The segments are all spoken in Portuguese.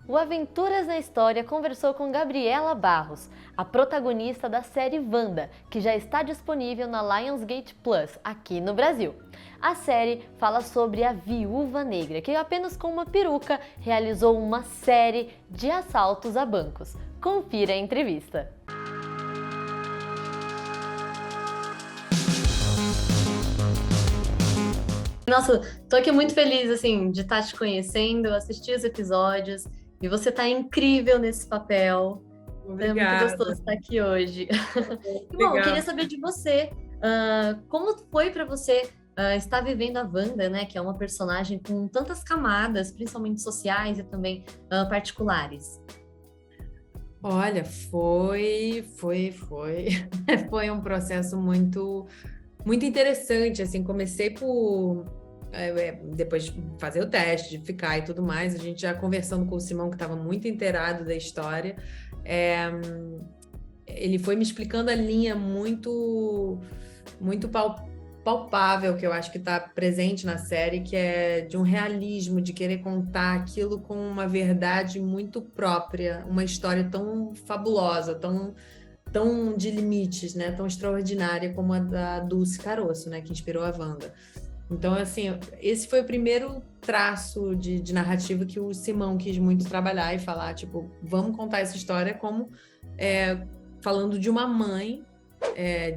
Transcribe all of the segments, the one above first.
O Aventuras na História conversou com Gabriela Barros, a protagonista da série Wanda, que já está disponível na Lionsgate Plus, aqui no Brasil. A série fala sobre a Viúva Negra, que apenas com uma peruca realizou uma série de assaltos a bancos. Confira a entrevista. Nossa, tô aqui muito feliz, assim, de estar te conhecendo, assistir os episódios, e você tá incrível nesse papel. Então é muito gostoso Obrigada, estar aqui hoje. E bom, eu queria obrigada. saber de você, como foi para você estar vivendo a Wanda, né, que é uma personagem com tantas camadas, principalmente sociais e também particulares. Olha, foi foi um processo muito interessante, assim, comecei por depois de fazer o teste, de ficar e tudo mais, a gente já conversando com o Simão, que estava muito inteirado da história, é, ele foi me explicando a linha muito palpável que eu acho que está presente na série, que é de um realismo, de querer contar aquilo com uma verdade muito própria, uma história tão fabulosa, tão de limites, né? Tão extraordinária como a da Dulce Caroço, né? Que inspirou a Wanda. Então, assim, esse foi o primeiro traço de narrativa que o Simão quis muito trabalhar e falar, tipo, vamos contar essa história como falando de uma mãe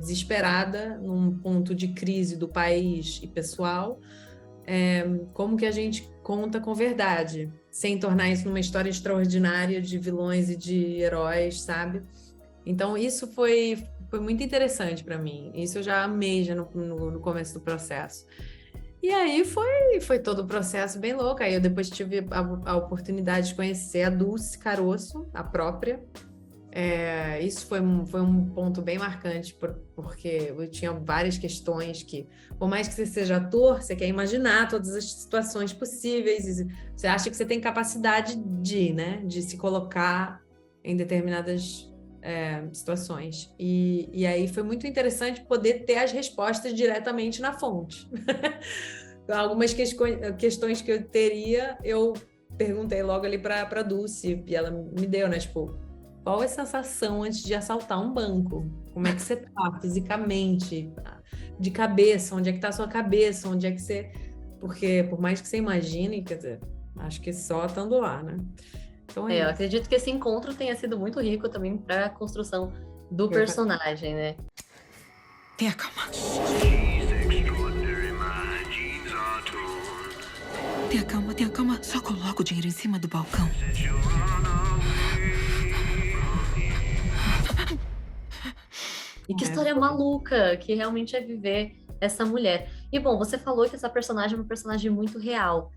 desesperada num ponto de crise do país e pessoal, como que a gente conta com verdade, sem tornar isso numa história extraordinária de vilões e de heróis, sabe? Então, isso foi muito interessante para mim. Isso eu já amei já no começo do processo. E aí foi todo o processo bem louco. Aí eu depois tive a oportunidade de conhecer a Dulce Caroço, a própria. Isso foi um ponto bem marcante, porque eu tinha várias questões que, por mais que você seja ator, você quer imaginar todas as situações possíveis, e você acha que você tem capacidade né, de se colocar em determinadas situações. E aí foi muito interessante poder ter as respostas diretamente na fonte. Algumas questões que eu teria, eu perguntei logo ali para Dulce, e ela me deu, né, tipo, qual é a sensação antes de assaltar um banco? Como é que você tá fisicamente? De cabeça, onde é que tá a sua cabeça? Onde é que você... Porque por mais que você imagine, quer dizer, acho que só estando lá, né? Então é Eu isso. acredito que esse encontro tenha sido muito rico também para a construção do Eu falei, personagem, né? Tenha calma. Tenha calma. Só coloca o dinheiro em cima do balcão. E que história maluca que realmente é viver essa mulher. E bom, você falou que essa personagem é uma personagem muito real.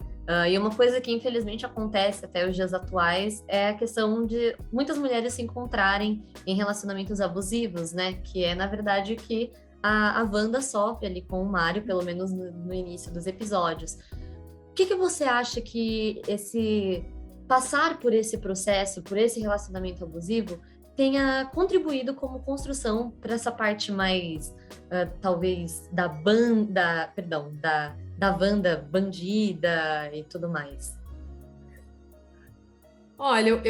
E uma coisa que infelizmente acontece até os dias atuais é a questão de muitas mulheres se encontrarem em relacionamentos abusivos, né? Que é, na verdade, o que a Wanda sofre ali com o Mário, pelo menos no início dos episódios. O que você acha que esse passar por esse processo, por esse relacionamento abusivo, tenha contribuído como construção para essa parte mais, talvez, da banda, perdão, da Wanda bandida e tudo mais? olha,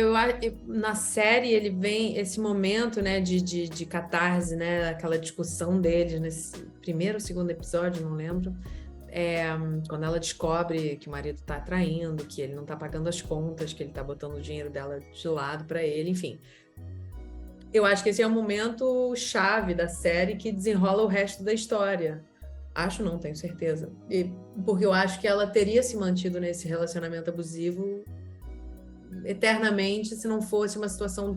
na série ele vem esse momento, né, de catarse, né, aquela discussão deles nesse primeiro ou segundo episódio, não lembro, quando ela descobre que o marido está traindo, que ele não está pagando as contas, que ele está botando o dinheiro dela de lado para ele, enfim. Eu acho que esse é o momento chave da série que desenrola o resto da história. Acho não, tenho certeza. Porque eu acho que ela teria se mantido nesse relacionamento abusivo eternamente se não fosse uma situação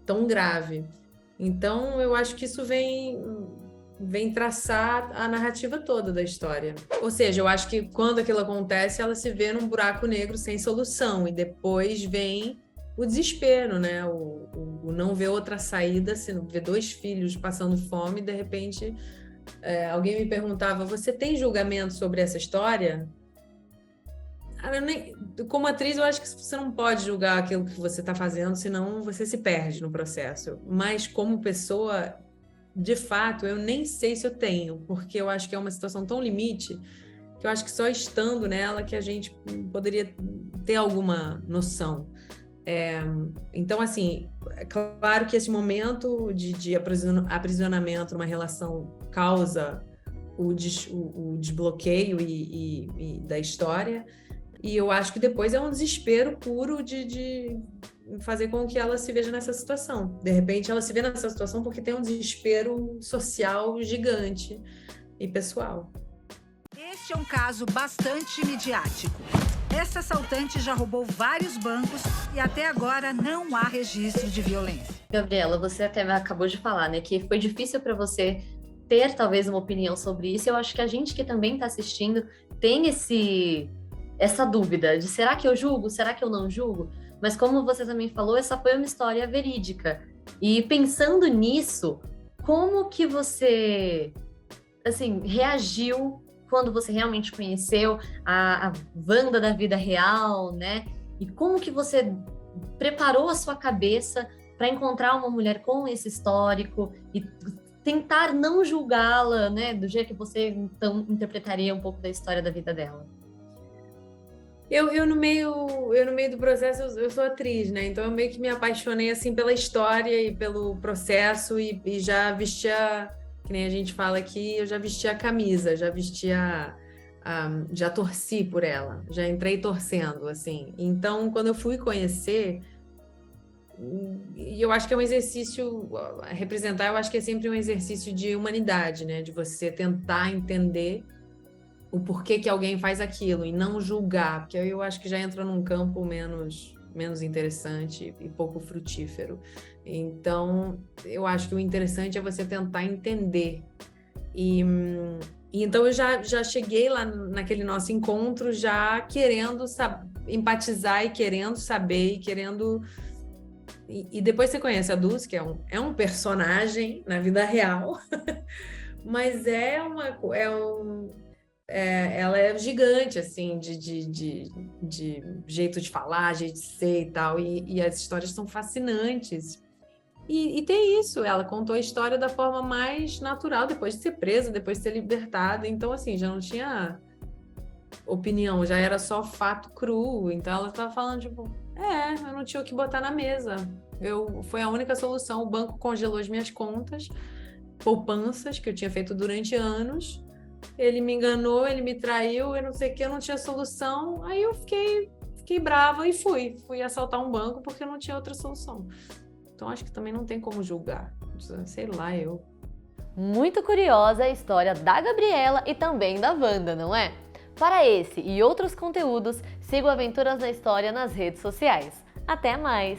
tão grave. Então, eu acho que isso vem traçar a narrativa toda da história. Ou seja, eu acho que quando aquilo acontece, ela se vê num buraco negro sem solução, e depois vem o desespero, né? O não ver outra saída, se ver dois filhos passando fome, e de repente alguém me perguntava: você tem julgamento sobre essa história? Como atriz, eu acho que você não pode julgar aquilo que você está fazendo, senão você se perde no processo. Mas como pessoa, de fato, eu nem sei se eu tenho, porque eu acho que é uma situação tão limite que eu acho que só estando nela que a gente poderia ter alguma noção. Então, assim, é claro que esse momento de aprisionamento numa relação causa o desbloqueio da história, e eu acho que depois é um desespero puro de fazer com que ela se veja nessa situação. De repente, ela se vê nessa situação porque tem um desespero social gigante e pessoal. Este é um caso bastante midiático. Essa assaltante já roubou vários bancos e até agora não há registro de violência. Gabriela, você até acabou de falar, né, que foi difícil para você ter talvez uma opinião sobre isso. Eu acho que a gente que também está assistindo tem essa dúvida de será que eu julgo, será que eu não julgo? Mas como você também falou, essa foi uma história verídica. E pensando nisso, como que você, assim, reagiu quando você realmente conheceu a Wanda da vida real, né? E como que você preparou a sua cabeça para encontrar uma mulher com esse histórico e tentar não julgá-la, né? Do jeito que você, então, interpretaria um pouco da história da vida dela. Eu no meio do processo, eu sou atriz, né? Então eu meio que me apaixonei assim pela história e pelo processo e já vestia, que nem a gente fala aqui, eu já vestia a camisa, já torci por ela, já entrei torcendo, assim. Então, quando eu fui conhecer, e eu acho que é um exercício, representar, eu acho que é sempre um exercício de humanidade, né? De você tentar entender o porquê que alguém faz aquilo e não julgar, porque eu acho que já entra num campo menos interessante e pouco frutífero. Então, eu acho que o interessante é você tentar entender. E então eu já cheguei lá naquele nosso encontro já querendo empatizar e querendo saber e querendo... E depois você conhece a Dulce, que é um personagem na vida real, mas ela é gigante, assim, de jeito de falar, jeito de ser e tal, e as histórias são fascinantes. E tem isso, ela contou a história da forma mais natural, depois de ser presa, depois de ser libertada, então, assim, já não tinha opinião, já era só fato cru, então ela estava falando, tipo, eu não tinha o que botar na mesa, foi a única solução, o banco congelou as minhas contas, poupanças, que eu tinha feito durante anos, ele me enganou, ele me traiu, eu não sei o que, eu não tinha solução, aí eu fiquei brava e fui assaltar um banco porque eu não tinha outra solução. Então acho que também não tem como julgar, sei lá, eu. Muito curiosa a história da Gabriela e também da Wanda, não é? Para esse e outros conteúdos, siga o Aventuras na História nas redes sociais. Até mais!